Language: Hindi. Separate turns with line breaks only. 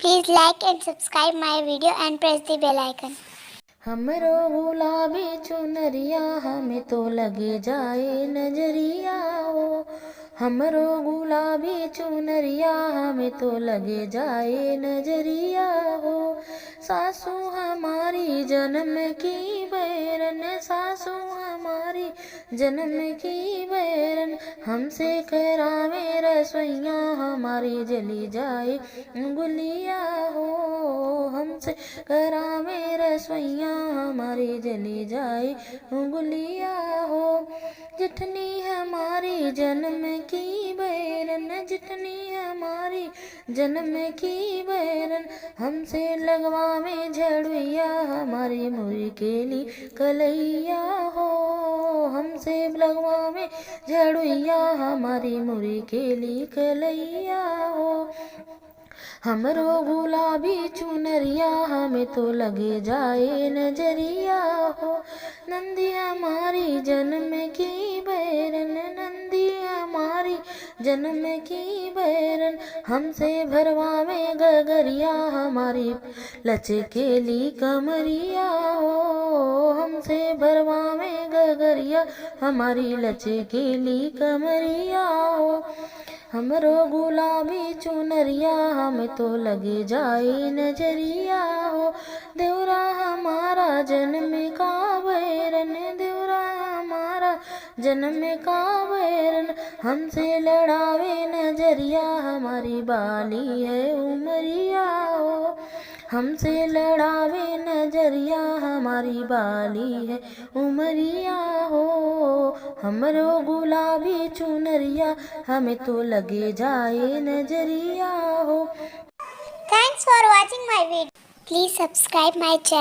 Please like and subscribe my video and press the bell icon.
हमरो गुलाबी चुनरिया हमें तो लगे जाए नजरिया हो। हमरो गुलाबी चुनरिया हमें तो लगे जाए नजरिया हो। सासू हमारी जन्म की बैरन, सासू हमारी जन्म की बैरन, हमसे करावे रसोइया हमारी जली जाए गुलिया हो। हमसे करावे रसोइया हमारी जली जाए गुलिया हो। जितनी हमारी जन्म की बैरन, जितनी हमारी जन्म की बैरन, हमसे लगवावे झड़ुइया हमारी मुरी केली कलैया हो। हमसे लगवावे झड़ुइया हमारी मुरी केली कलैया हो। हमरो गुलाबी चुनरिया हमें तो लगे जाए नजरिया हो। नंदी हमारी जन्म की बैरन, नंदी हमारी जन्म की बैरन, हमसे भरवावे गगरिया हमारी लचकेली कमरिया हो। हमसे भरवावे गगरिया हमारी लचकेली कमरिया हो। हमरो गुलाबी चुनरिया हमें तो लगे जाए नजरिया हो। देवरा हमारा जन्म का बैरन, देवरा हमारा जन्म का बैरन, हमसे लड़ावे नजरिया हमारी बाली है उमरिया हो। हमसे लड़ावे नजरिया हमारी बाली है उमरिया हो। हमरो गुलाबी चुनरिया हमें तो लगे जाए नजरिया हो।
Thanks for watching my video. Please subscribe my channel.